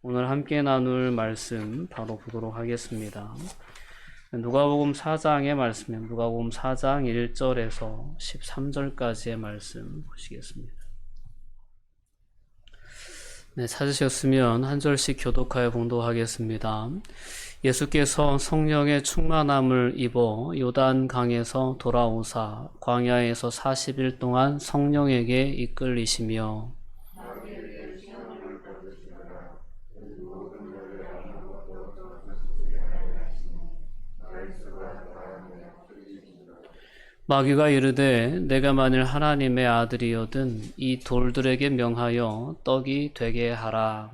오늘 함께 나눌 말씀 바로 보도록 하겠습니다. 누가복음 4장의 말씀입니다. 누가복음 4장 1절에서 13절까지의 말씀 보시겠습니다. 네, 찾으셨으면 한 절씩 교독하여 봉독하겠습니다. 예수께서 성령의 충만함을 입어 요단강에서 돌아오사 광야에서 40일 동안 성령에게 이끌리시며 마귀가 이르되 내가 만일 하나님의 아들이거든 이 돌들에게 명하여 떡이 되게 하라.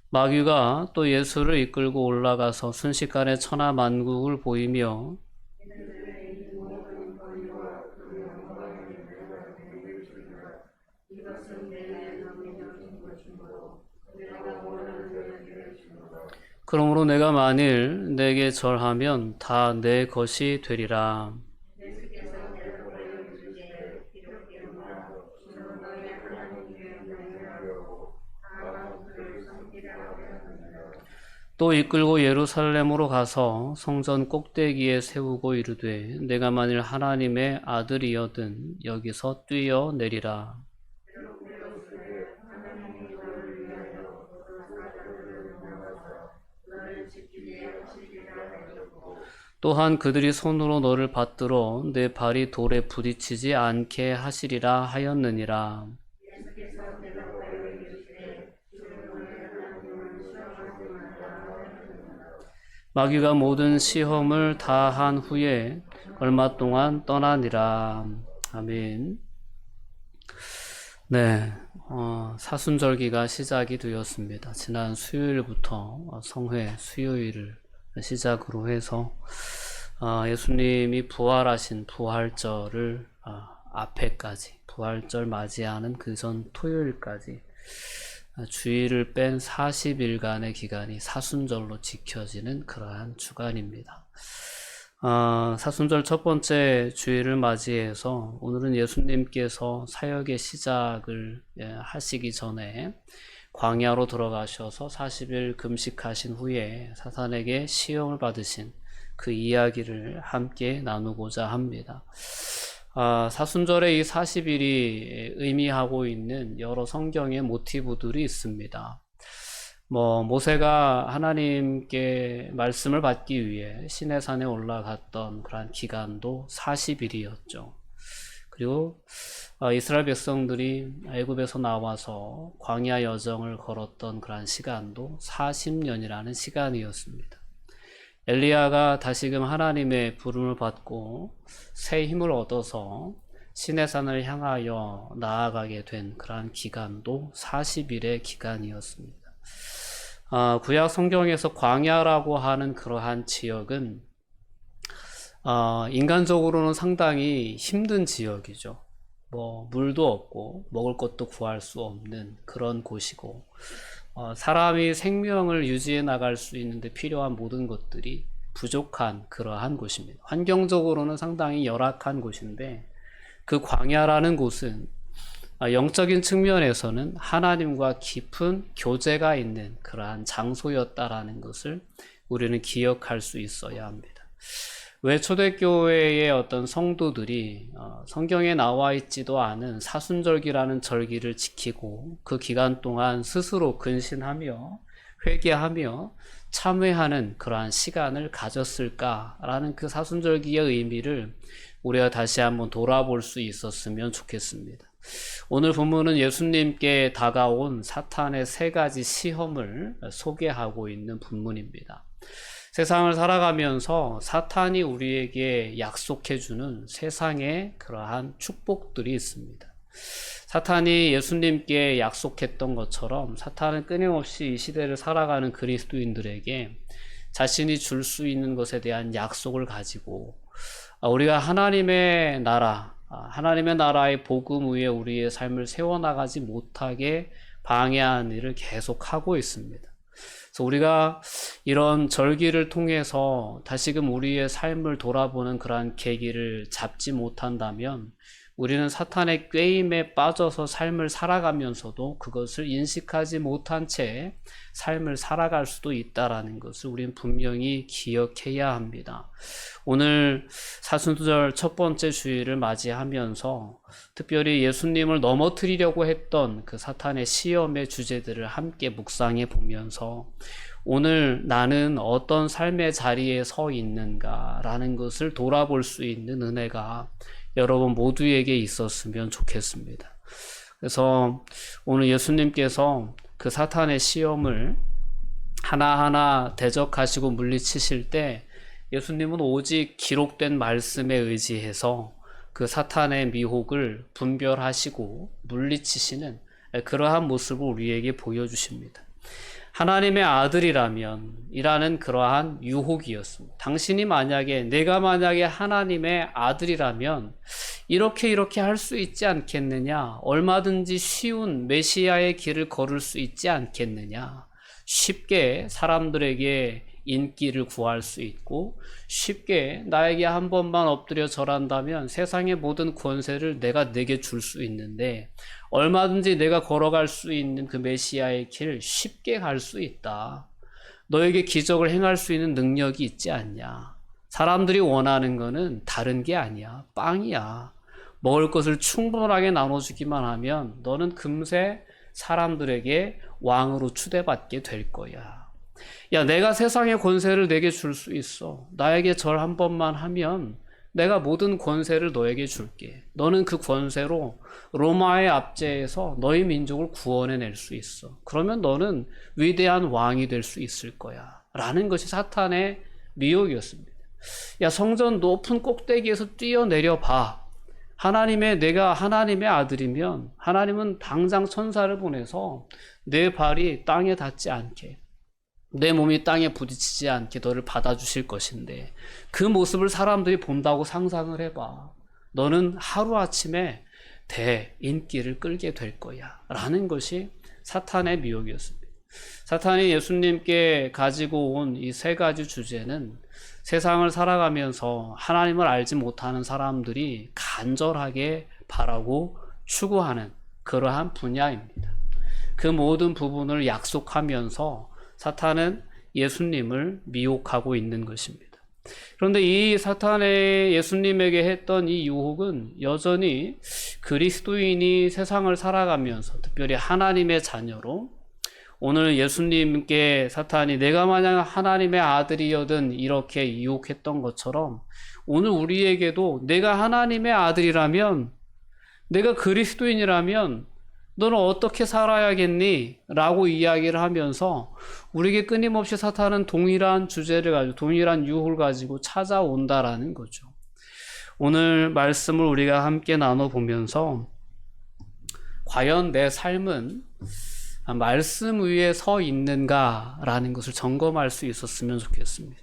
마귀가 또 예수를 이끌고 올라가서 순식간에 천하 만국을 보이며 그러므로 내가 만일 내게 절하면 다 내 것이 되리라. 또 이끌고 예루살렘으로 가서 성전 꼭대기에 세우고 이르되 내가 만일 하나님의 아들이거든 여기서 뛰어 내리라. 또한 그들이 손으로 너를 받들어 내 발이 돌에 부딪히지 않게 하시리라 하였느니라. 마귀가 모든 시험을 다 한 후에 얼마 동안 떠나니라. 아멘. 네, 사순절기가 시작이 되었습니다. 지난 수요일부터 성회 수요일을 시작으로 해서 예수님이 부활하신 부활절을 앞에까지 부활절 맞이하는 그 전 토요일까지 주일을 뺀 40일간의 기간이 사순절로 지켜지는 그러한 주간입니다. 사순절 첫 번째 주일을 맞이해서 오늘은 예수님께서 사역의 시작을 하시기 전에 광야로 들어가셔서 40일 금식하신 후에 사탄에게 시험을 받으신 그 이야기를 함께 나누고자 합니다. 사순절의 이 40일이 의미하고 있는 여러 성경의 모티브들이 있습니다. 모세가 하나님께 말씀을 받기 위해 시내산에 올라갔던 그러한 기간도 40일이었죠. 그리고 이스라엘 백성들이 애굽에서 나와서 광야 여정을 걸었던 그러한 시간도 40년이라는 시간이었습니다. 엘리야가 다시금 하나님의 부름을 받고 새 힘을 얻어서 시내산을 향하여 나아가게 된 그러한 기간도 40일의 기간이었습니다. 구약 성경에서 광야라고 하는 그러한 지역은 인간적으로는 상당히 힘든 지역이죠. 물도 없고 먹을 것도 구할 수 없는 그런 곳이고 사람이 생명을 유지해 나갈 수 있는데 필요한 모든 것들이 부족한 그러한 곳입니다. 환경적으로는 상당히 열악한 곳인데 그 광야라는 곳은 영적인 측면에서는 하나님과 깊은 교제가 있는 그러한 장소였다라는 것을 우리는 기억할 수 있어야 합니다. 왜 초대교회의 어떤 성도들이 성경에 나와 있지도 않은 사순절기라는 절기를 지키고 그 기간 동안 스스로 근신하며 회개하며 참회하는 그러한 시간을 가졌을까라는 그 사순절기의 의미를 우리가 다시 한번 돌아볼 수 있었으면 좋겠습니다. 오늘 본문은 예수님께 다가온 사탄의 세 가지 시험을 소개하고 있는 본문입니다. 세상을 살아가면서 사탄이 우리에게 약속해주는 세상의 그러한 축복들이 있습니다. 사탄이 예수님께 약속했던 것처럼 사탄은 끊임없이 이 시대를 살아가는 그리스도인들에게 자신이 줄 수 있는 것에 대한 약속을 가지고 우리가 하나님의 나라의 복음 위에 우리의 삶을 세워나가지 못하게 방해하는 일을 계속하고 있습니다. 그래서 그래서 우리가 이런 절기를 통해서 다시금 우리의 삶을 돌아보는 그러한 계기를 잡지 못한다면 우리는 사탄의 꾀임에 빠져서 삶을 살아가면서도 그것을 인식하지 못한 채 삶을 살아갈 수도 있다라는 것을 우리는 분명히 기억해야 합니다. 오늘 사순절 첫 번째 주일을 맞이하면서 특별히 예수님을 넘어뜨리려고 했던 그 사탄의 시험의 주제들을 함께 묵상해 보면서 오늘 나는 어떤 삶의 자리에 서 있는가라는 것을 돌아볼 수 있는 은혜가 여러분 모두에게 있었으면 좋겠습니다. 그래서 오늘 예수님께서 그 사탄의 시험을 하나하나 대적하시고 물리치실 때 예수님은 오직 기록된 말씀에 의지해서 그 사탄의 미혹을 분별하시고 물리치시는 그러한 모습을 우리에게 보여주십니다. 하나님의 아들이라면 이라는 그러한 유혹이었습니다. 내가 만약에 하나님의 아들이라면 이렇게 할 수 있지 않겠느냐? 얼마든지 쉬운 메시아의 길을 걸을 수 있지 않겠느냐? 쉽게 사람들에게 인기를 구할 수 있고 쉽게 나에게 한 번만 엎드려 절한다면 세상의 모든 권세를 내게 줄 수 있는데 얼마든지 내가 걸어갈 수 있는 그 메시아의 길 쉽게 갈 수 있다. 너에게 기적을 행할 수 있는 능력이 있지 않냐. 사람들이 원하는 거는 다른 게 아니야. 빵이야. 먹을 것을 충분하게 나눠주기만 하면 너는 금세 사람들에게 왕으로 추대받게 될 거야. 야, 내가 세상의 권세를 내게 줄 수 있어. 나에게 절 한 번만 하면 내가 모든 권세를 너에게 줄게. 너는 그 권세로 로마의 압제에서 너희 민족을 구원해낼 수 있어. 그러면 너는 위대한 왕이 될 수 있을 거야. 라는 것이 사탄의 미혹이었습니다. 야, 성전 높은 꼭대기에서 뛰어내려 봐. 내가 하나님의 아들이면 하나님은 당장 천사를 보내서 내 발이 땅에 닿지 않게, 내 몸이 땅에 부딪히지 않게 너를 받아주실 것인데 그 모습을 사람들이 본다고 상상을 해봐. 너는 하루아침에 대인기를 끌게 될 거야. 라는 것이 사탄의 미혹이었습니다. 사탄이 예수님께 가지고 온 이 세 가지 주제는 세상을 살아가면서 하나님을 알지 못하는 사람들이 간절하게 바라고 추구하는 그러한 분야입니다. 그 모든 부분을 약속하면서 사탄은 예수님을 미혹하고 있는 것입니다. 그런데 이 사탄의 예수님에게 했던 이 유혹은 여전히 그리스도인이 세상을 살아가면서 특별히 하나님의 자녀로 오늘 예수님께 사탄이 내가 만약 하나님의 아들이여든 이렇게 유혹했던 것처럼 오늘 우리에게도 내가 하나님의 아들이라면, 내가 그리스도인이라면 너는 어떻게 살아야겠니? 라고 이야기를 하면서 우리에게 끊임없이 사탄은 동일한 주제를 가지고 동일한 유혹을 가지고 찾아온다라는 거죠. 오늘 말씀을 우리가 함께 나눠보면서 과연 내 삶은 말씀 위에 서 있는가라는 것을 점검할 수 있었으면 좋겠습니다.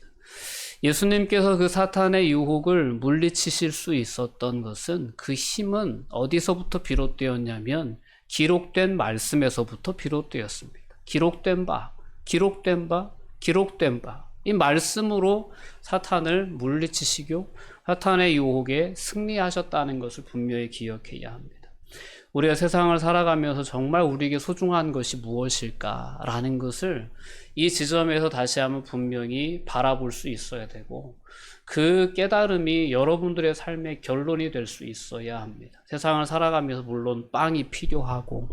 예수님께서 그 사탄의 유혹을 물리치실 수 있었던 것은 그 힘은 어디서부터 비롯되었냐면 기록된 말씀에서부터 비롯되었습니다. 기록된 바. 이 말씀으로 사탄을 물리치시고 사탄의 유혹에 승리하셨다는 것을 분명히 기억해야 합니다. 우리가 세상을 살아가면서 정말 우리에게 소중한 것이 무엇일까라는 것을 이 지점에서 다시 한번 분명히 바라볼 수 있어야 되고 그 깨달음이 여러분들의 삶의 결론이 될 수 있어야 합니다. 세상을 살아가면서 물론 빵이 필요하고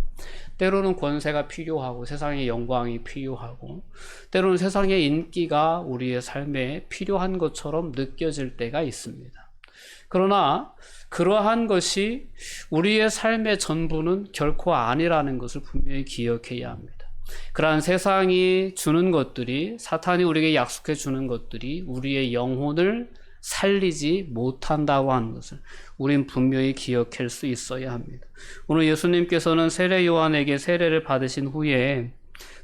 때로는 권세가 필요하고 세상의 영광이 필요하고 때로는 세상의 인기가 우리의 삶에 필요한 것처럼 느껴질 때가 있습니다. 그러나 그러한 것이 우리의 삶의 전부는 결코 아니라는 것을 분명히 기억해야 합니다. 그러한 세상이 주는 것들이, 사탄이 우리에게 약속해 주는 것들이 우리의 영혼을 살리지 못한다고 하는 것을 우린 분명히 기억할 수 있어야 합니다. 오늘 예수님께서는 세례 요한에게 세례를 받으신 후에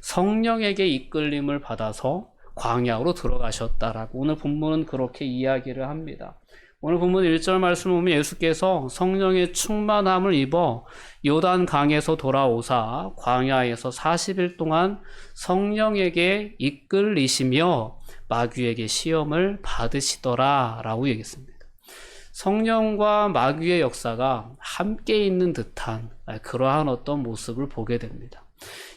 성령에게 이끌림을 받아서 광야로 들어가셨다라고 오늘 본문은 그렇게 이야기를 합니다. 오늘 본문 1절 말씀을 보면 예수께서 성령의 충만함을 입어 요단 강에서 돌아오사 광야에서 40일 동안 성령에게 이끌리시며 마귀에게 시험을 받으시더라 라고 얘기했습니다. 성령과 마귀의 역사가 함께 있는 듯한 그러한 어떤 모습을 보게 됩니다.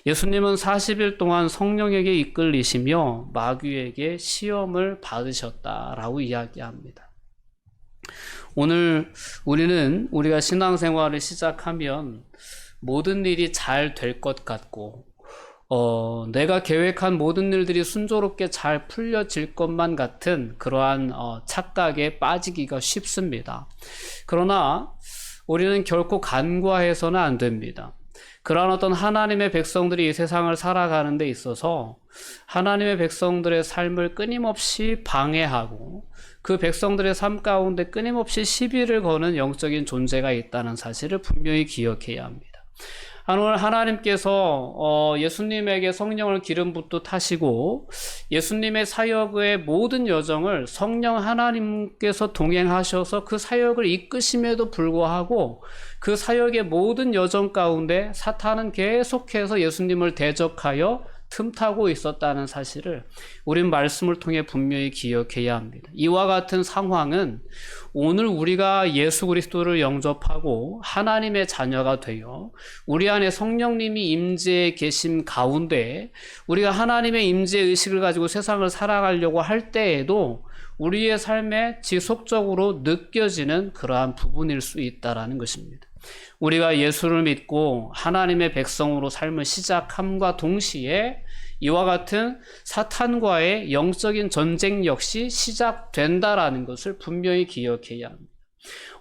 예수님은 40일 동안 성령에게 이끌리시며 마귀에게 시험을 받으셨다라고 이야기합니다. 오늘 우리가 신앙생활을 시작하면 모든 일이 잘 될 것 같고 내가 계획한 모든 일들이 순조롭게 잘 풀려질 것만 같은 그러한 착각에 빠지기가 쉽습니다. 그러나 우리는 결코 간과해서는 안 됩니다. 그러한 어떤 하나님의 백성들이 이 세상을 살아가는 데 있어서 하나님의 백성들의 삶을 끊임없이 방해하고 그 백성들의 삶 가운데 끊임없이 시비를 거는 영적인 존재가 있다는 사실을 분명히 기억해야 합니다. 오늘 하나님께서 예수님에게 성령을 기름 붓듯 하시고 예수님의 사역의 모든 여정을 성령 하나님께서 동행하셔서 그 사역을 이끄심에도 불구하고 그 사역의 모든 여정 가운데 사탄은 계속해서 예수님을 대적하여 틈타고 있었다는 사실을 우린 말씀을 통해 분명히 기억해야 합니다. 이와 같은 상황은 오늘 우리가 예수 그리스도를 영접하고 하나님의 자녀가 되어 우리 안에 성령님이 임재해 계심 가운데 우리가 하나님의 임재 의식을 가지고 세상을 살아가려고 할 때에도 우리의 삶에 지속적으로 느껴지는 그러한 부분일 수 있다는 것입니다. 우리가 예수를 믿고 하나님의 백성으로 삶을 시작함과 동시에 이와 같은 사탄과의 영적인 전쟁 역시 시작된다라는 것을 분명히 기억해야 합니다.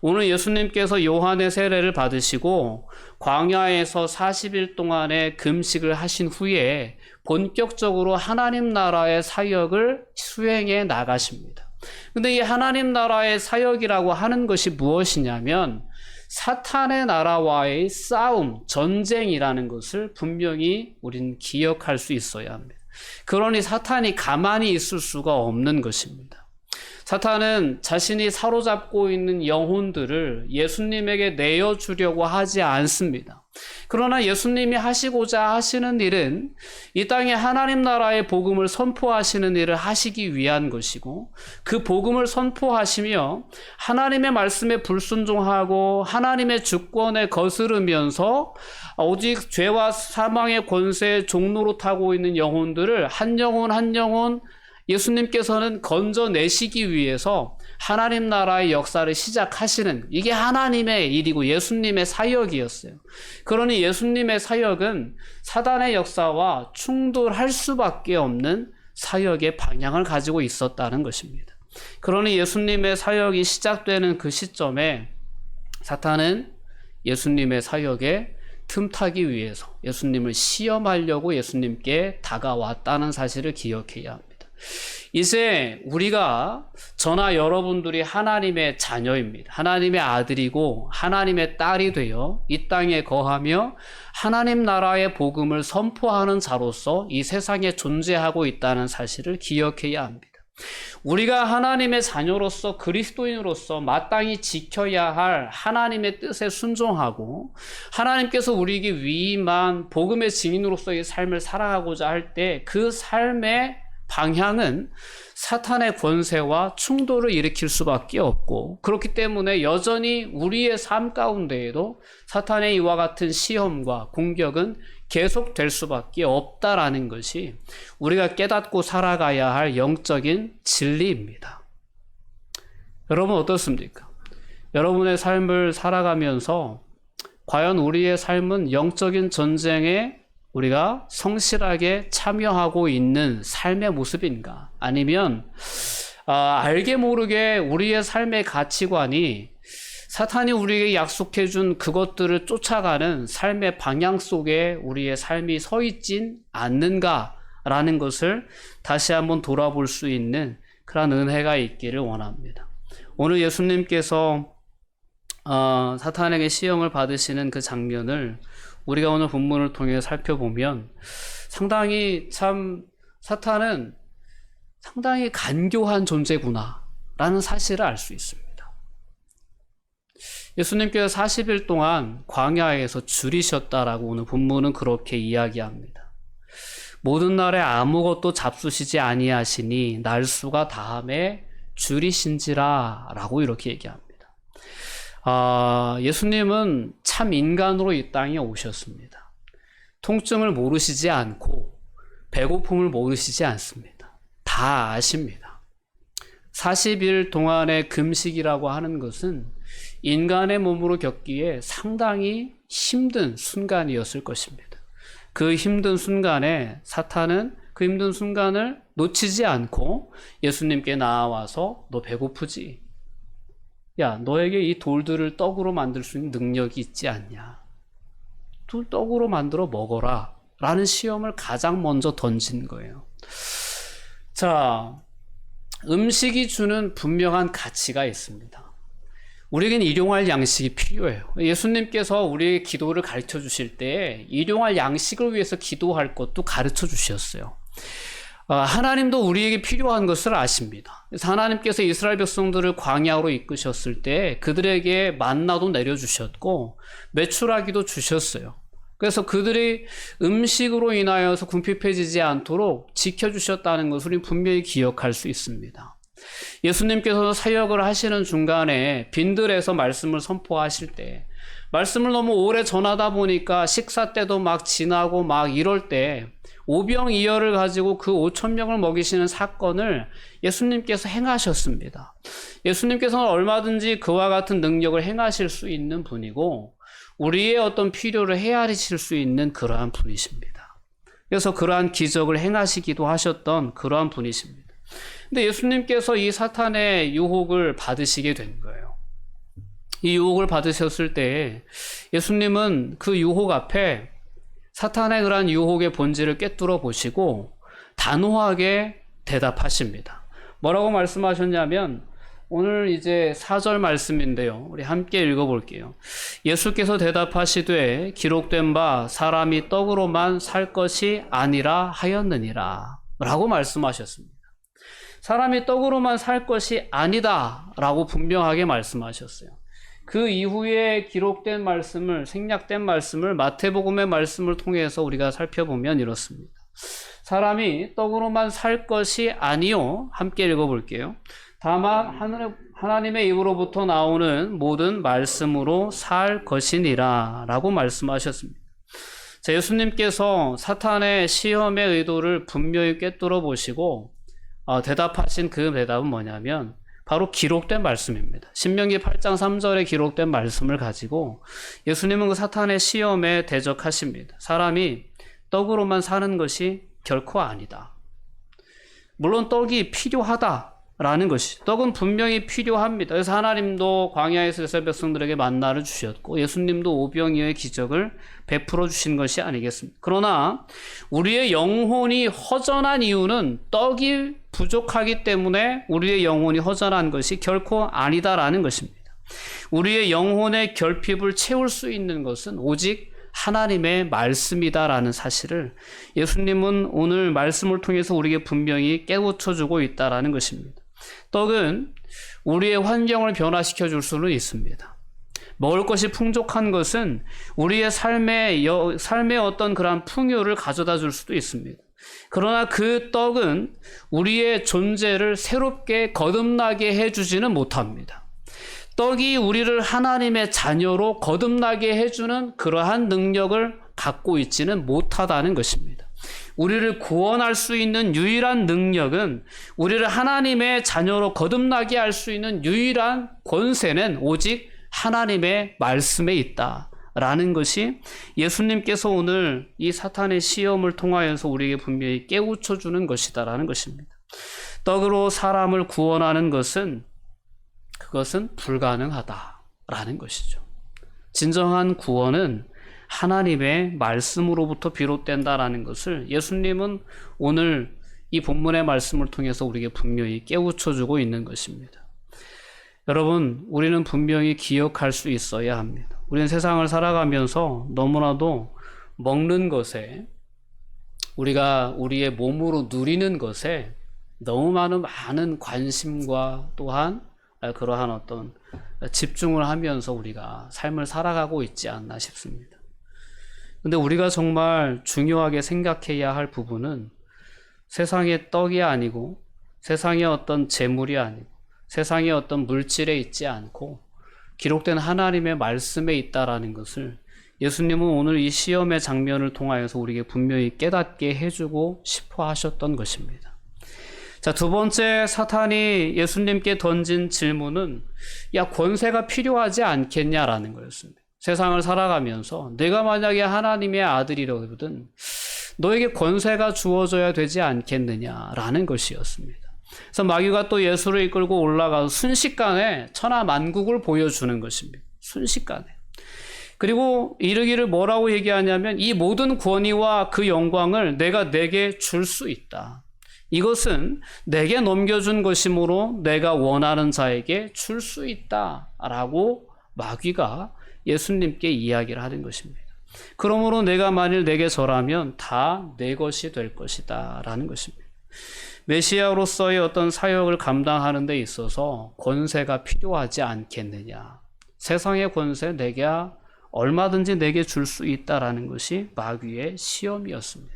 오늘 예수님께서 요한의 세례를 받으시고 광야에서 40일 동안의 금식을 하신 후에 본격적으로 하나님 나라의 사역을 수행해 나가십니다. 근데 이 하나님 나라의 사역이라고 하는 것이 무엇이냐면 사탄의 나라와의 싸움, 전쟁이라는 것을 분명히 우리는 기억할 수 있어야 합니다. 그러니 사탄이 가만히 있을 수가 없는 것입니다. 사탄은 자신이 사로잡고 있는 영혼들을 예수님에게 내어주려고 하지 않습니다. 그러나 예수님이 하시고자 하시는 일은 이 땅에 하나님 나라의 복음을 선포하시는 일을 하시기 위한 것이고 그 복음을 선포하시며 하나님의 말씀에 불순종하고 하나님의 주권에 거스르면서 오직 죄와 사망의 권세의 종로로 타고 있는 영혼들을 한 영혼 한 영혼 예수님께서는 건져내시기 위해서 하나님 나라의 역사를 시작하시는 이게 하나님의 일이고 예수님의 사역이었어요. 그러니 예수님의 사역은 사단의 역사와 충돌할 수밖에 없는 사역의 방향을 가지고 있었다는 것입니다. 그러니 예수님의 사역이 시작되는 그 시점에 사탄은 예수님의 사역에 틈타기 위해서 예수님을 시험하려고 예수님께 다가왔다는 사실을 기억해야 합니다. 이제 우리가 저나 여러분들이 하나님의 자녀입니다. 하나님의 아들이고 하나님의 딸이 되어 이 땅에 거하며 하나님 나라의 복음을 선포하는 자로서 이 세상에 존재하고 있다는 사실을 기억해야 합니다. 우리가 하나님의 자녀로서 그리스도인으로서 마땅히 지켜야 할 하나님의 뜻에 순종하고 하나님께서 우리에게 위임한 복음의 증인으로서의 삶을 살아가고자 할 때 그 삶의 방향은 사탄의 권세와 충돌을 일으킬 수밖에 없고 그렇기 때문에 여전히 우리의 삶 가운데에도 사탄의 이와 같은 시험과 공격은 계속될 수밖에 없다라는 것이 우리가 깨닫고 살아가야 할 영적인 진리입니다. 여러분 어떻습니까? 여러분의 삶을 살아가면서 과연 우리의 삶은 영적인 전쟁에 우리가 성실하게 참여하고 있는 삶의 모습인가? 아니면 알게 모르게 우리의 삶의 가치관이 사탄이 우리에게 약속해 준 그것들을 쫓아가는 삶의 방향 속에 우리의 삶이 서 있진 않는가라는 것을 다시 한번 돌아볼 수 있는 그런 은혜가 있기를 원합니다. 오늘 예수님께서 사탄에게 시험을 받으시는 그 장면을 우리가 오늘 본문을 통해 살펴보면 상당히 사탄은 상당히 간교한 존재구나 라는 사실을 알 수 있습니다. 예수님께서 40일 동안 광야에서 줄이셨다라고 오늘 본문은 그렇게 이야기합니다. 모든 날에 아무것도 잡수시지 아니하시니 날수가 다함에 줄이신지라 라고 이렇게 얘기합니다. 예수님은 참 인간으로 이 땅에 오셨습니다. 통증을 모르시지 않고 배고픔을 모르시지 않습니다. 다 아십니다. 40일 동안의 금식이라고 하는 것은 인간의 몸으로 겪기에 상당히 힘든 순간이었을 것입니다. 그 힘든 순간에 사탄은 그 힘든 순간을 놓치지 않고 예수님께 나와서 너 배고프지? 야, 너에게 이 돌들을 떡으로 만들 수 있는 능력이 있지 않냐? 돌 떡으로 만들어 먹어라 라는 시험을 가장 먼저 던진 거예요. 자, 음식이 주는 분명한 가치가 있습니다. 우리에겐 일용할 양식이 필요해요. 예수님께서 우리의 기도를 가르쳐 주실 때 일용할 양식을 위해서 기도할 것도 가르쳐 주셨어요. 하나님도 우리에게 필요한 것을 아십니다. 그래서 하나님께서 이스라엘 백성들을 광야로 이끄셨을 때 그들에게 만나도 내려주셨고 메추라기도 주셨어요. 그래서 그들이 음식으로 인하여서 궁핍해지지 않도록 지켜주셨다는 것을 우리는 분명히 기억할 수 있습니다. 예수님께서 사역을 하시는 중간에 빈들에서 말씀을 선포하실 때 말씀을 너무 오래 전하다 보니까 식사 때도 막 지나고 막 이럴 때 오병이어를 가지고 그 5,000명을 먹이시는 사건을 예수님께서 행하셨습니다. 예수님께서는 얼마든지 그와 같은 능력을 행하실 수 있는 분이고 우리의 어떤 필요를 헤아리실 수 있는 그러한 분이십니다. 그래서 그러한 기적을 행하시기도 하셨던 그러한 분이십니다. 근데 예수님께서 이 사탄의 유혹을 받으시게 된 거예요. 이 유혹을 받으셨을 때 예수님은 그 유혹 앞에 사탄의 그러한 유혹의 본질을 꿰뚫어 보시고 단호하게 대답하십니다. 뭐라고 말씀하셨냐면 오늘 이제 4절 말씀인데요. 우리 함께 읽어볼게요. 예수께서 대답하시되 기록된 바 사람이 떡으로만 살 것이 아니라 하였느니라 라고 말씀하셨습니다. 사람이 떡으로만 살 것이 아니다 라고 분명하게 말씀하셨어요. 그 이후에 기록된 말씀을, 생략된 말씀을 마태복음의 말씀을 통해서 우리가 살펴보면 이렇습니다. 사람이 떡으로만 살 것이 아니요. 함께 읽어볼게요. 다만 하나님의 입으로부터 나오는 모든 말씀으로 살 것이니라 라고 말씀하셨습니다. 자, 예수님께서 사탄의 시험의 의도를 분명히 꿰뚫어 보시고 대답하신 그 대답은 뭐냐면 바로 기록된 말씀입니다. 신명기 8장 3절에 기록된 말씀을 가지고 예수님은 그 사탄의 시험에 대적하십니다. 사람이 떡으로만 사는 것이 결코 아니다. 물론 떡이 필요하다라는 것이, 떡은 분명히 필요합니다. 그래서 하나님도 광야에서 이스라엘 백성들에게 만나를 주셨고 예수님도 오병이어의 기적을 베풀어 주신 것이 아니겠습니까? 그러나 우리의 영혼이 허전한 이유는 떡이 부족하기 때문에 우리의 영혼이 허전한 것이 결코 아니다라는 것입니다. 우리의 영혼의 결핍을 채울 수 있는 것은 오직 하나님의 말씀이다라는 사실을 예수님은 오늘 말씀을 통해서 우리에게 분명히 깨우쳐주고 있다라는 것입니다. 떡은 우리의 환경을 변화시켜 줄 수는 있습니다. 먹을 것이 풍족한 것은 우리의 삶의 어떤 그런 풍요를 가져다 줄 수도 있습니다. 그러나 그 떡은 우리의 존재를 새롭게 거듭나게 해주지는 못합니다. 떡이 우리를 하나님의 자녀로 거듭나게 해주는 그러한 능력을 갖고 있지는 못하다는 것입니다. 우리를 구원할 수 있는 유일한 능력은, 우리를 하나님의 자녀로 거듭나게 할 수 있는 유일한 권세는 오직 하나님의 말씀에 있다라는 것이 예수님께서 오늘 이 사탄의 시험을 통하여서 우리에게 분명히 깨우쳐 주는 것이다라는 것입니다. 떡으로 사람을 구원하는 것은, 그것은 불가능하다라는 것이죠. 진정한 구원은 하나님의 말씀으로부터 비롯된다라는 것을 예수님은 오늘 이 본문의 말씀을 통해서 우리에게 분명히 깨우쳐 주고 있는 것입니다. 여러분, 우리는 분명히 기억할 수 있어야 합니다. 우리는 세상을 살아가면서 너무나도 먹는 것에, 우리가 우리의 몸으로 누리는 것에 너무 많은 관심과 또한 그러한 어떤 집중을 하면서 우리가 삶을 살아가고 있지 않나 싶습니다. 근데 우리가 정말 중요하게 생각해야 할 부분은 세상의 떡이 아니고 세상의 어떤 재물이 아니고 세상의 어떤 물질에 있지 않고 기록된 하나님의 말씀에 있다라는 것을 예수님은 오늘 이 시험의 장면을 통하여서 우리에게 분명히 깨닫게 해주고 싶어 하셨던 것입니다. 자, 두 번째 사탄이 예수님께 던진 질문은 야, 권세가 필요하지 않겠냐라는 거였습니다. 세상을 살아가면서 내가 만약에 하나님의 아들이라거든 너에게 권세가 주어져야 되지 않겠느냐라는 것이었습니다. 그래서 마귀가 또 예수를 이끌고 올라가서 순식간에 천하만국을 보여주는 것입니다. 순식간에. 그리고 이르기를 뭐라고 얘기하냐면 이 모든 권위와 그 영광을 내가 내게 줄 수 있다. 이것은 내게 넘겨준 것이므로 내가 원하는 자에게 줄 수 있다라고 마귀가 예수님께 이야기를 하는 것입니다. 그러므로 내가 만일 내게 절하면 다 내 것이 될 것이다 라는 것입니다. 메시아로서의 어떤 사역을 감당하는 데 있어서 권세가 필요하지 않겠느냐. 세상의 권세 내가 얼마든지 내게 줄 수 있다라는 것이 마귀의 시험이었습니다.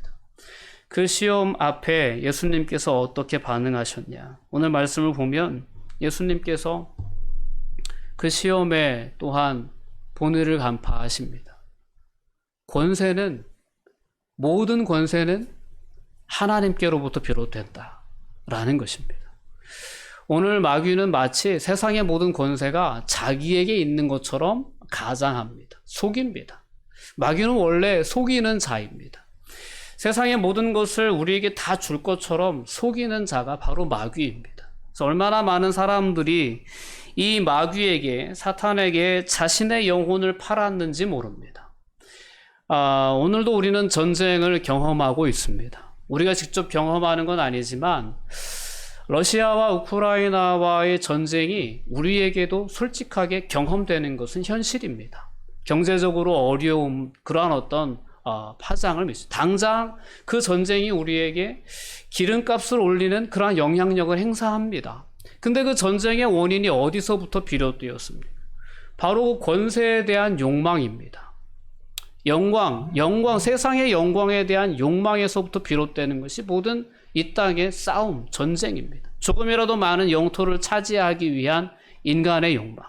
그 시험 앞에 예수님께서 어떻게 반응하셨냐. 오늘 말씀을 보면 예수님께서 그 시험에 또한 본의를 간파하십니다. 권세는, 모든 권세는 하나님께로부터 비롯된다라는 것입니다. 오늘 마귀는 마치 세상의 모든 권세가 자기에게 있는 것처럼 가장합니다. 속입니다. 마귀는 원래 속이는 자입니다. 세상의 모든 것을 우리에게 다 줄 것처럼 속이는 자가 바로 마귀입니다. 그래서 얼마나 많은 사람들이 이 마귀에게, 사탄에게 자신의 영혼을 팔았는지 모릅니다. 오늘도 우리는 전쟁을 경험하고 있습니다. 우리가 직접 경험하는 건 아니지만 러시아와 우크라이나와의 전쟁이 우리에게도 솔직하게 경험되는 것은 현실입니다. 경제적으로 어려움, 그러한 어떤 파장을 미칩니다. 당장 그 전쟁이 우리에게 기름값을 올리는 그러한 영향력을 행사합니다. 근데 그 전쟁의 원인이 어디서부터 비롯되었습니까? 바로 권세에 대한 욕망입니다. 영광, 세상의 영광에 대한 욕망에서부터 비롯되는 것이 모든 이 땅의 싸움, 전쟁입니다. 조금이라도 많은 영토를 차지하기 위한 인간의 욕망,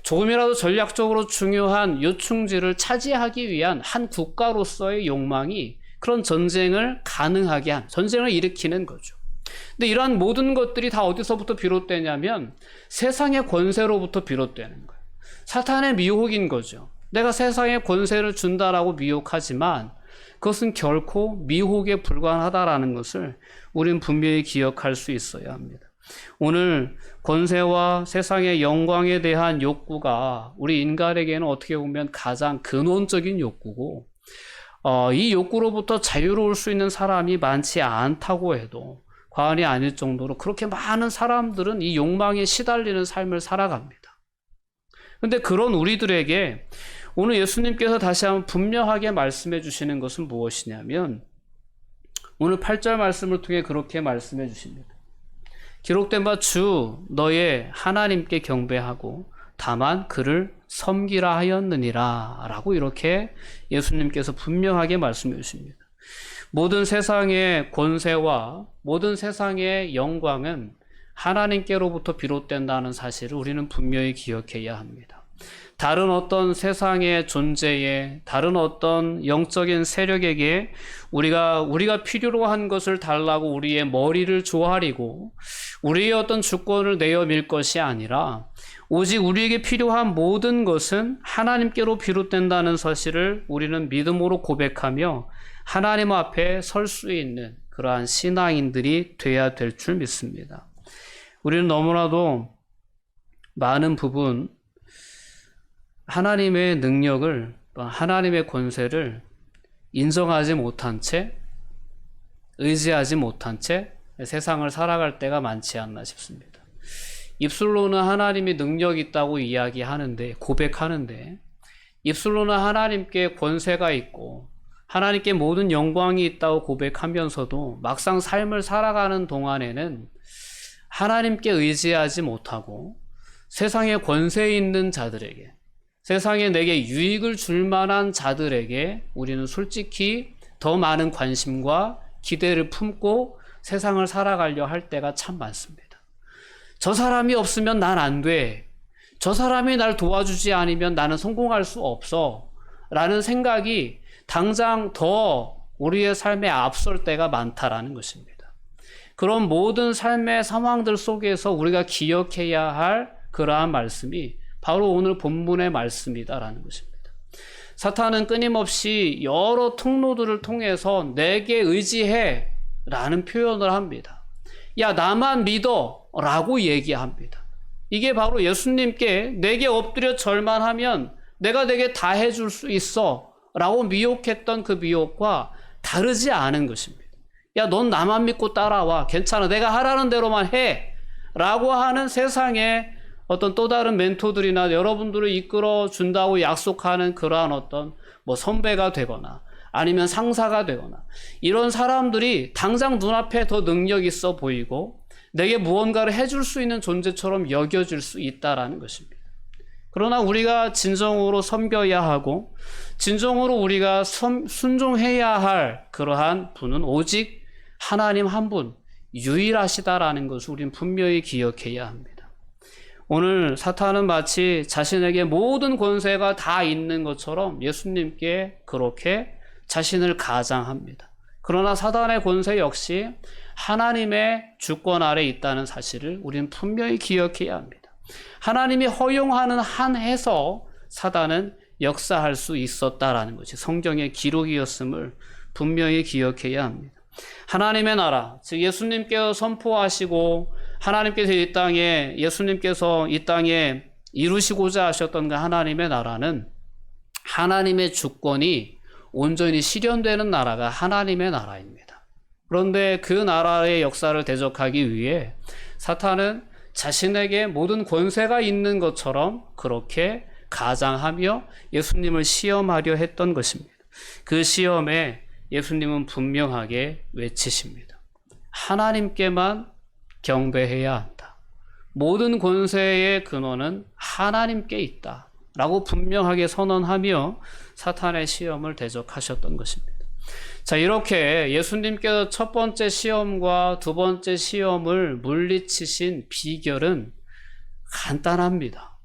조금이라도 전략적으로 중요한 요충지를 차지하기 위한 한 국가로서의 욕망이 그런 전쟁을 가능하게 한, 전쟁을 일으키는 거죠. 근데 이러한 모든 것들이 다 어디서부터 비롯되냐면 세상의 권세로부터 비롯되는 거예요. 사탄의 미혹인 거죠. 내가 세상에 권세를 준다라고 미혹하지만 그것은 결코 미혹에 불과하다라는 것을 우리는 분명히 기억할 수 있어야 합니다. 오늘 권세와 세상의 영광에 대한 욕구가 우리 인간에게는 어떻게 보면 가장 근원적인 욕구고, 이 욕구로부터 자유로울 수 있는 사람이 많지 않다고 해도 과언이 아닐 정도로 그렇게 많은 사람들은 이 욕망에 시달리는 삶을 살아갑니다. 근데 그런 우리들에게 오늘 예수님께서 다시 한번 분명하게 말씀해 주시는 것은 무엇이냐면, 오늘 8절 말씀을 통해 그렇게 말씀해 주십니다. 기록된 바 주 너의 하나님께 경배하고 다만 그를 섬기라 하였느니라 라고 이렇게 예수님께서 분명하게 말씀해 주십니다. 모든 세상의 권세와 모든 세상의 영광은 하나님께로부터 비롯된다는 사실을 우리는 분명히 기억해야 합니다. 다른 어떤 세상의 존재에, 다른 어떤 영적인 세력에게 우리가 필요로 한 것을 달라고 우리의 머리를 조아리고 우리의 어떤 주권을 내어밀 것이 아니라 오직 우리에게 필요한 모든 것은 하나님께로 비롯된다는 사실을 우리는 믿음으로 고백하며 하나님 앞에 설 수 있는 그러한 신앙인들이 돼야 될 줄 믿습니다. 우리는 너무나도 많은 부분 하나님의 능력을, 하나님의 권세를 인정하지 못한 채, 의지하지 못한 채 세상을 살아갈 때가 많지 않나 싶습니다. 입술로는 하나님이 능력이 있다고 이야기하는데, 고백하는데, 입술로는 하나님께 권세가 있고 하나님께 모든 영광이 있다고 고백하면서도 막상 삶을 살아가는 동안에는 하나님께 의지하지 못하고 세상에 권세 있는 자들에게, 세상에 내게 유익을 줄 만한 자들에게 우리는 솔직히 더 많은 관심과 기대를 품고 세상을 살아가려 할 때가 참 많습니다. 저 사람이 없으면 난 안 돼. 저 사람이 날 도와주지 않으면 나는 성공할 수 없어. 라는 생각이 당장 더 우리의 삶에 앞설 때가 많다라는 것입니다. 그런 모든 삶의 상황들 속에서 우리가 기억해야 할 그러한 말씀이 바로 오늘 본문의 말씀이다라는 것입니다. 사탄은 끊임없이 여러 통로들을 통해서 내게 의지해 라는 표현을 합니다. 야, 나만 믿어 라고 얘기합니다. 이게 바로 예수님께 내게 엎드려 절만하면 내가 내게 다 해줄 수 있어 라고 미혹했던 그 미혹과 다르지 않은 것입니다. 야, 넌 나만 믿고 따라와. 괜찮아. 내가 하라는 대로만 해. 라고 하는 세상의 어떤 또 다른 멘토들이나 여러분들을 이끌어 준다고 약속하는 그러한 어떤 선배가 되거나 아니면 상사가 되거나 이런 사람들이 당장 눈앞에 더 능력 있어 보이고 내게 무언가를 해줄 수 있는 존재처럼 여겨질 수 있다라는 것입니다. 그러나 우리가 진정으로 섬겨야 하고 진정으로 우리가 순종해야 할 그러한 분은 오직 하나님 한 분 유일하시다라는 것을 우리는 분명히 기억해야 합니다. 오늘 사탄은 마치 자신에게 모든 권세가 다 있는 것처럼 예수님께 그렇게 자신을 가장합니다. 그러나 사탄의 권세 역시 하나님의 주권 아래 있다는 사실을 우리는 분명히 기억해야 합니다. 하나님이 허용하는 한에서 사탄은 역사할 수 있었다라는 것이 성경의 기록이었음을 분명히 기억해야 합니다. 하나님의 나라, 즉 예수님께서 선포하시고 하나님께서 예수님께서 이 땅에 이루시고자 하셨던 그 하나님의 나라는 하나님의 주권이 온전히 실현되는 나라가 하나님의 나라입니다. 그런데 그 나라의 역사를 대적하기 위해 사탄은 자신에게 모든 권세가 있는 것처럼 그렇게 가장하며 예수님을 시험하려 했던 것입니다. 그 시험에 예수님은 분명하게 외치십니다. 하나님께만 경배해야 한다. 모든 권세의 근원은 하나님께 있다. 라고 분명하게 선언하며 사탄의 시험을 대적하셨던 것입니다. 자, 이렇게 예수님께서 첫 번째 시험과 두 번째 시험을 물리치신 비결은 간단합니다.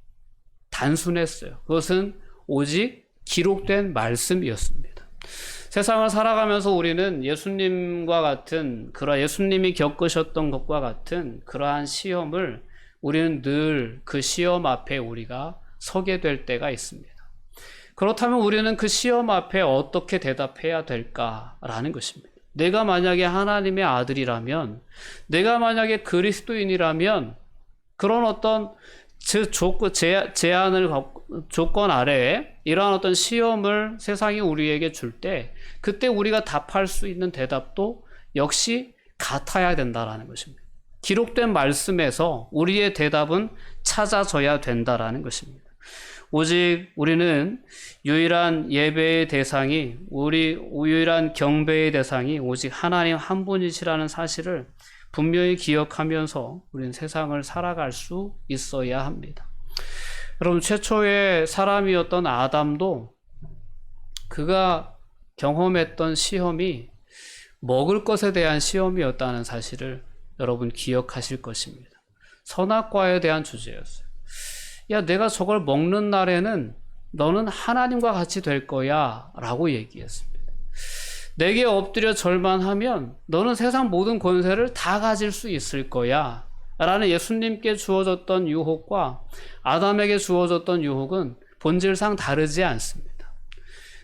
단순했어요. 그것은 오직 기록된 말씀이었습니다. 세상을 살아가면서 우리는 예수님과 같은 예수님이 겪으셨던 것과 같은 그러한 시험을 우리는 늘 그 시험 앞에 우리가 서게 될 때가 있습니다. 그렇다면 우리는 그 시험 앞에 어떻게 대답해야 될까라는 것입니다. 내가 만약에 하나님의 아들이라면, 내가 만약에 그리스도인이라면 그런 어떤 조건 아래에 이러한 어떤 시험을 세상이 우리에게 줄 때 그때 우리가 답할 수 있는 대답도 역시 같아야 된다라는 것입니다. 기록된 말씀에서 우리의 대답은 찾아져야 된다라는 것입니다. 오직 우리는 유일한 예배의 대상이, 유일한 경배의 대상이 오직 하나님 한 분이시라는 사실을 분명히 기억하면서 우리는 세상을 살아갈 수 있어야 합니다. 여러분, 최초의 사람이었던 아담도 그가 경험했던 시험이 먹을 것에 대한 시험이었다는 사실을 여러분 기억하실 것입니다. 선악과에 대한 주제였어요. 야, 내가 저걸 먹는 날에는 너는 하나님과 같이 될 거야 라고 얘기했습니다. 내게 엎드려 절만하면 너는 세상 모든 권세를 다 가질 수 있을 거야 라는 예수님께 주어졌던 유혹과 아담에게 주어졌던 유혹은 본질상 다르지 않습니다.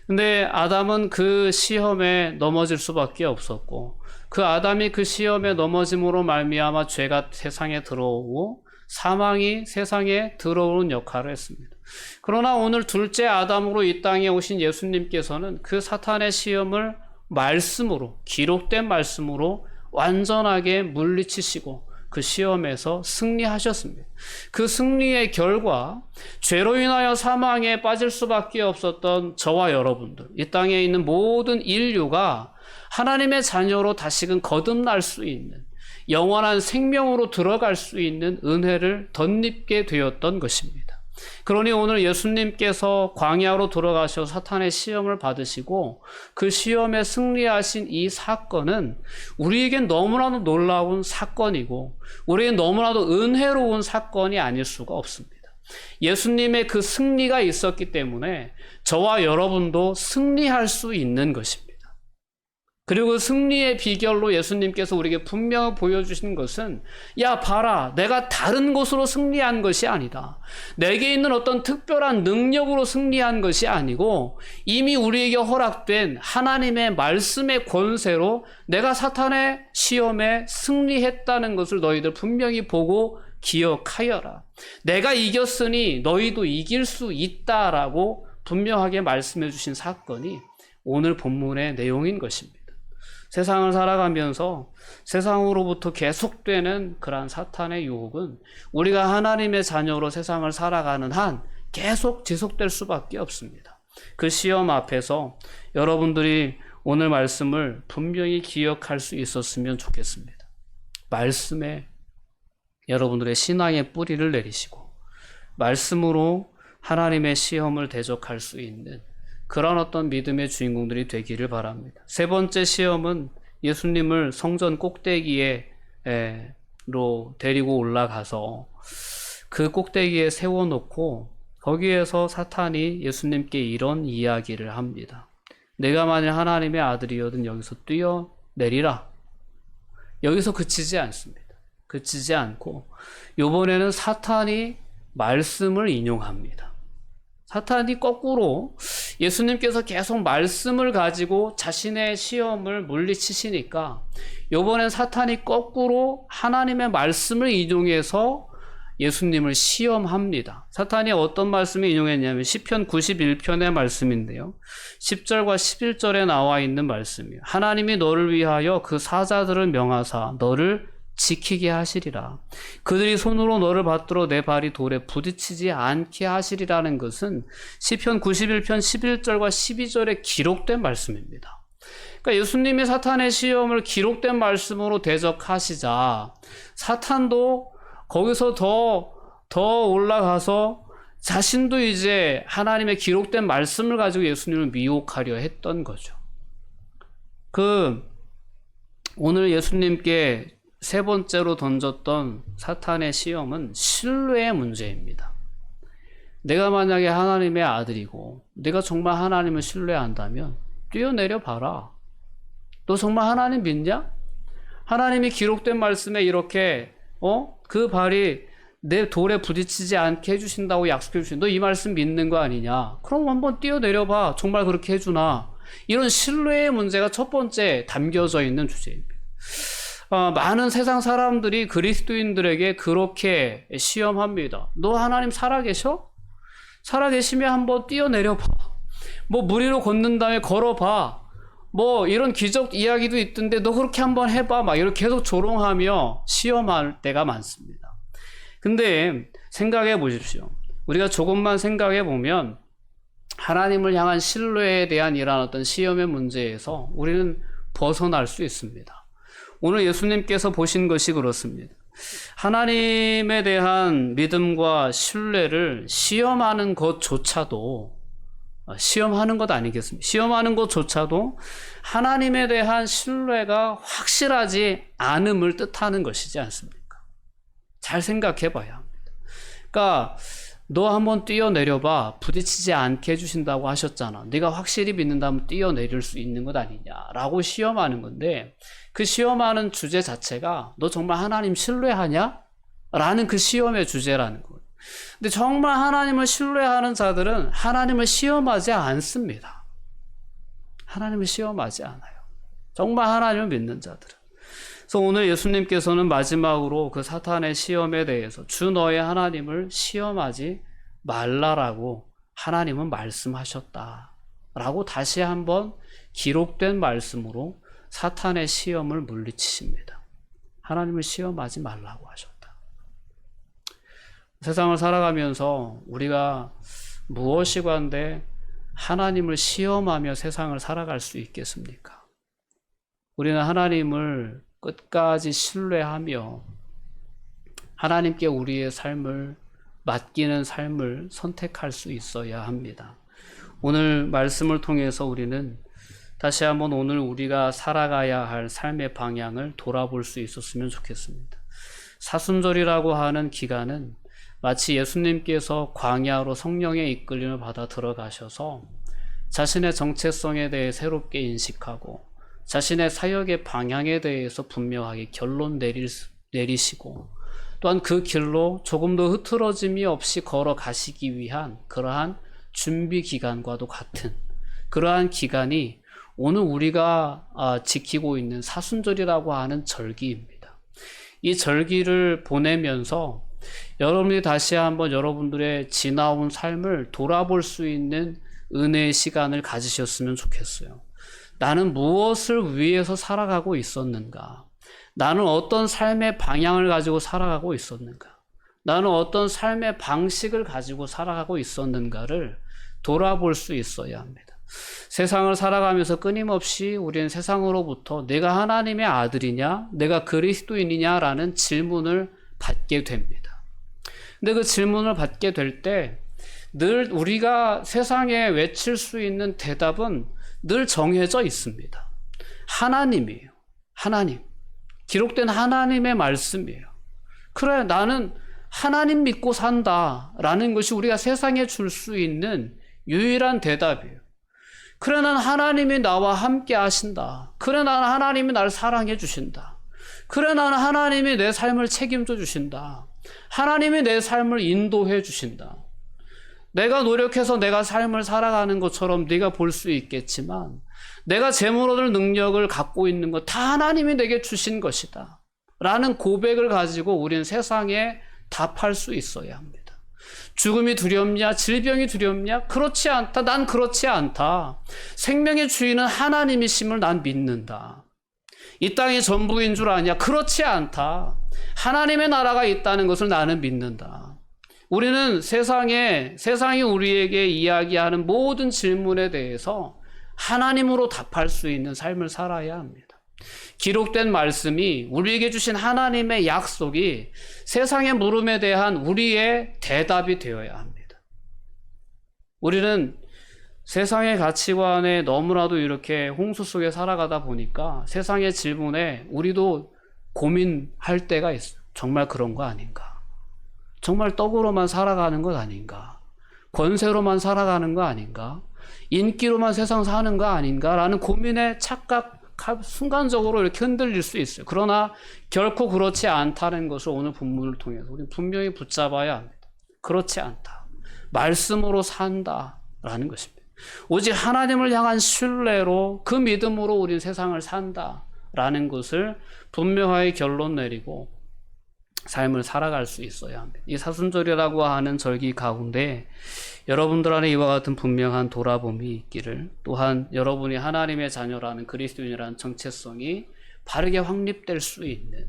근데 아담은 그 시험에 넘어질 수밖에 없었고 그 아담이 그 시험에 넘어짐으로 말미암아 죄가 세상에 들어오고 사망이 세상에 들어오는 역할을 했습니다. 그러나 오늘 둘째 아담으로 이 땅에 오신 예수님께서는 그 사탄의 시험을 말씀으로, 기록된 말씀으로 완전하게 물리치시고 그 시험에서 승리하셨습니다. 그 승리의 결과 죄로 인하여 사망에 빠질 수밖에 없었던 저와 여러분들, 이 땅에 있는 모든 인류가 하나님의 자녀로 다시금 거듭날 수 있는 영원한 생명으로 들어갈 수 있는 은혜를 덧입게 되었던 것입니다. 그러니 오늘 예수님께서 광야로 들어가셔 사탄의 시험을 받으시고 그 시험에 승리하신 이 사건은 우리에겐 너무나도 놀라운 사건이고 우리에겐 너무나도 은혜로운 사건이 아닐 수가 없습니다. 예수님의 그 승리가 있었기 때문에 저와 여러분도 승리할 수 있는 것입니다. 그리고 그 승리의 비결로 예수님께서 우리에게 분명히 보여주신 것은 야 봐라, 내가 다른 것으로 승리한 것이 아니다. 내게 있는 어떤 특별한 능력으로 승리한 것이 아니고 이미 우리에게 허락된 하나님의 말씀의 권세로 내가 사탄의 시험에 승리했다는 것을 너희들 분명히 보고 기억하여라. 내가 이겼으니 너희도 이길 수 있다라고 분명하게 말씀해 주신 사건이 오늘 본문의 내용인 것입니다. 세상을 살아가면서 세상으로부터 계속되는 그러한 사탄의 유혹은 우리가 하나님의 자녀로 세상을 살아가는 한 계속 지속될 수밖에 없습니다. 그 시험 앞에서 여러분들이 오늘 말씀을 분명히 기억할 수 있었으면 좋겠습니다. 말씀에 여러분들의 신앙의 뿌리를 내리시고 말씀으로 하나님의 시험을 대적할 수 있는 그런 어떤 믿음의 주인공들이 되기를 바랍니다. 세 번째 시험은 예수님을 성전 꼭대기로 데리고 올라가서 그 꼭대기에 세워놓고 거기에서 사탄이 예수님께 이런 이야기를 합니다. 내가 만일 하나님의 아들이거든 여기서 뛰어내리라. 여기서 그치지 않습니다. 그치지 않고 이번에는 사탄이 말씀을 인용합니다. 사탄이 거꾸로 예수님께서 계속 말씀을 가지고 자신의 시험을 물리치시니까 이번엔 사탄이 거꾸로 하나님의 말씀을 인용해서 예수님을 시험합니다. 사탄이 어떤 말씀을 인용했냐면 시편 91편의 말씀인데요. 10절과 11절에 나와 있는 말씀이에요. 하나님이 너를 위하여 그 사자들을 명하사 너를 지키게 하시리라. 그들이 손으로 너를 받들어 내 발이 돌에 부딪히지 않게 하시리라는 것은 시편 91편 11절과 12절에 기록된 말씀입니다. 그러니까 예수님이 사탄의 시험을 기록된 말씀으로 대적하시자 사탄도 거기서 더 올라가서 자신도 이제 하나님의 기록된 말씀을 가지고 예수님을 미혹하려 했던 거죠. 오늘 예수님께 세 번째로 던졌던 사탄의 시험은 신뢰의 문제입니다. 내가 만약에 하나님의 아들이고 내가 정말 하나님을 신뢰한다면 뛰어내려 봐라. 너 정말 하나님 믿냐? 하나님이 기록된 말씀에 이렇게 그 발이 내 돌에 부딪히지 않게 해주신다고 약속해 주신 너 이 말씀 믿는 거 아니냐? 그럼 한번 뛰어내려 봐. 정말 그렇게 해주나? 이런 신뢰의 문제가 첫 번째 담겨져 있는 주제입니다. 많은 세상 사람들이 그리스도인들에게 그렇게 시험합니다. 너 하나님 살아계셔? 살아계시면 한번 뛰어내려봐. 물 위로 걷는 다음에 걸어봐. 이런 기적 이야기도 있던데 너 그렇게 한번 해봐. 막 이렇게 계속 조롱하며 시험할 때가 많습니다. 근데 생각해 보십시오. 우리가 조금만 생각해 보면 하나님을 향한 신뢰에 대한 이러한 어떤 시험의 문제에서 우리는 벗어날 수 있습니다. 오늘 예수님께서 보신 것이 그렇습니다. 하나님에 대한 믿음과 신뢰를 시험하는 것조차도 시험하는 것 아니겠습니까? 시험하는 것조차도 하나님에 대한 신뢰가 확실하지 않음을 뜻하는 것이지 않습니까? 잘 생각해 봐야 합니다. 그러니까 너 한번 뛰어내려봐. 부딪히지 않게 해주신다고 하셨잖아. 네가 확실히 믿는다면 뛰어내릴 수 있는 것 아니냐라고 시험하는 건데 그 시험하는 주제 자체가 너 정말 하나님 신뢰하냐? 라는 그 시험의 주제라는 거예요. 근데 정말 하나님을 신뢰하는 자들은 하나님을 시험하지 않습니다. 하나님을 시험하지 않아요. 정말 하나님을 믿는 자들은. 그래서 오늘 예수님께서는 마지막으로 그 사탄의 시험에 대해서 주 너의 하나님을 시험하지 말라라고 하나님은 말씀하셨다라고 다시 한번 기록된 말씀으로 사탄의 시험을 물리치십니다. 하나님을 시험하지 말라고 하셨다. 세상을 살아가면서 우리가 무엇이건데 하나님을 시험하며 세상을 살아갈 수 있겠습니까? 우리는 하나님을 끝까지 신뢰하며 하나님께 우리의 삶을 맡기는 삶을 선택할 수 있어야 합니다. 오늘 말씀을 통해서 우리는 다시 한번 오늘 우리가 살아가야 할 삶의 방향을 돌아볼 수 있었으면 좋겠습니다. 사순절이라고 하는 기간은 마치 예수님께서 광야로 성령의 이끌림을 받아 들어가셔서 자신의 정체성에 대해 새롭게 인식하고 자신의 사역의 방향에 대해서 분명하게 결론 내리시고 또한 그 길로 조금 더 흐트러짐이 없이 걸어가시기 위한 그러한 준비 기간과도 같은 그러한 기간이 오늘 우리가 지키고 있는 사순절이라고 하는 절기입니다. 이 절기를 보내면서 여러분이 다시 한번 여러분들의 지나온 삶을 돌아볼 수 있는 은혜의 시간을 가지셨으면 좋겠어요. 나는 무엇을 위해서 살아가고 있었는가? 나는 어떤 삶의 방향을 가지고 살아가고 있었는가? 나는 어떤 삶의 방식을 가지고 살아가고 있었는가를 돌아볼 수 있어야 합니다. 세상을 살아가면서 끊임없이 우리는 세상으로부터 내가 하나님의 아들이냐, 내가 그리스도인이냐라는 질문을 받게 됩니다. 근데 그 질문을 받게 될 때 늘 우리가 세상에 외칠 수 있는 대답은 늘 정해져 있습니다. 하나님이에요. 하나님. 기록된 하나님의 말씀이에요. 그래, 나는 하나님 믿고 산다라는 것이 우리가 세상에 줄 수 있는 유일한 대답이에요. 그래, 난 하나님이 나와 함께 하신다. 그래, 난 하나님이 나를 사랑해 주신다. 그래, 난 하나님이 내 삶을 책임져 주신다. 하나님이 내 삶을 인도해 주신다. 내가 노력해서 내가 삶을 살아가는 것처럼 네가 볼 수 있겠지만 내가 재물 얻을 능력을 갖고 있는 것 다 하나님이 내게 주신 것이다 라는 고백을 가지고 우리는 세상에 답할 수 있어야 합니다. 죽음이 두렵냐? 질병이 두렵냐? 그렇지 않다. 난 그렇지 않다. 생명의 주인은 하나님이심을 난 믿는다. 이 땅이 전부인 줄 아냐? 그렇지 않다. 하나님의 나라가 있다는 것을 나는 믿는다. 우리는 세상이 우리에게 이야기하는 모든 질문에 대해서 하나님으로 답할 수 있는 삶을 살아야 합니다. 기록된 말씀이 우리에게 주신 하나님의 약속이 세상의 물음에 대한 우리의 대답이 되어야 합니다. 우리는 세상의 가치관에 너무나도 이렇게 홍수 속에 살아가다 보니까 세상의 질문에 우리도 고민할 때가 있어요. 정말 그런 거 아닌가? 정말 떡으로만 살아가는 것 아닌가? 권세로만 살아가는 거 아닌가? 인기로만 세상 사는 거 아닌가? 라는 고민에 순간적으로 이렇게 흔들릴 수 있어요. 그러나 결코 그렇지 않다는 것을 오늘 본문을 통해서 우리는 분명히 붙잡아야 합니다. 그렇지 않다. 말씀으로 산다라는 것입니다. 오직 하나님을 향한 신뢰로 그 믿음으로 우리는 세상을 산다라는 것을 분명하게 결론 내리고 삶을 살아갈 수 있어야 합니다. 이 사순절이라고 하는 절기 가운데 여러분들 안에 이와 같은 분명한 돌아봄이 있기를, 또한 여러분이 하나님의 자녀라는 그리스도인이라는 정체성이 바르게 확립될 수 있는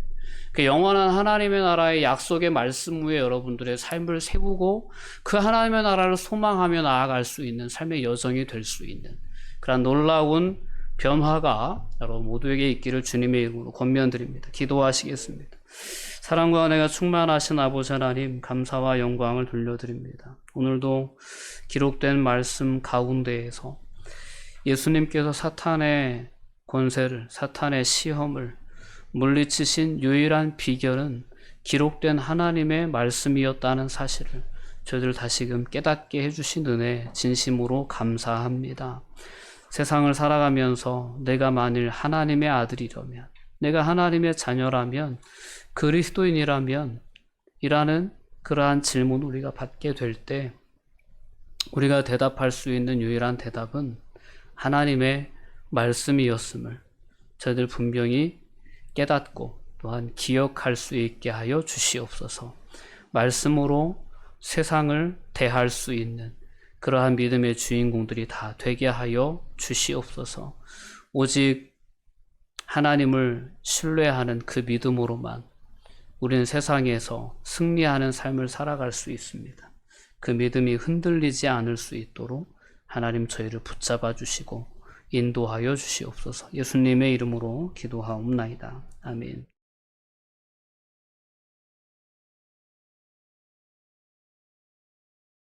그 영원한 하나님의 나라의 약속의 말씀 위에 여러분들의 삶을 세우고 그 하나님의 나라를 소망하며 나아갈 수 있는 삶의 여정이 될 수 있는 그런 놀라운 변화가 여러분 모두에게 있기를 주님의 이름으로 권면드립니다. 기도하시겠습니다. 사랑과 은혜가 충만하신 아버지 하나님, 감사와 영광을 돌려드립니다. 오늘도 기록된 말씀 가운데에서 예수님께서 사탄의 권세를, 사탄의 시험을 물리치신 유일한 비결은 기록된 하나님의 말씀이었다는 사실을 저희들 다시금 깨닫게 해주신 은혜 진심으로 감사합니다. 세상을 살아가면서 내가 만일 하나님의 아들이라면, 내가 하나님의 자녀라면, 그리스도인이라면 이라는 그러한 질문을 우리가 받게 될 때 우리가 대답할 수 있는 유일한 대답은 하나님의 말씀이었음을 저희들 분명히 깨닫고 또한 기억할 수 있게 하여 주시옵소서. 말씀으로 세상을 대할 수 있는 그러한 믿음의 주인공들이 다 되게 하여 주시옵소서. 오직 하나님을 신뢰하는 그 믿음으로만 우리는 세상에서 승리하는 삶을 살아갈 수 있습니다. 그 믿음이 흔들리지 않을 수 있도록 하나님 저희를 붙잡아 주시고 인도하여 주시옵소서. 예수님의 이름으로 기도하옵나이다. 아멘.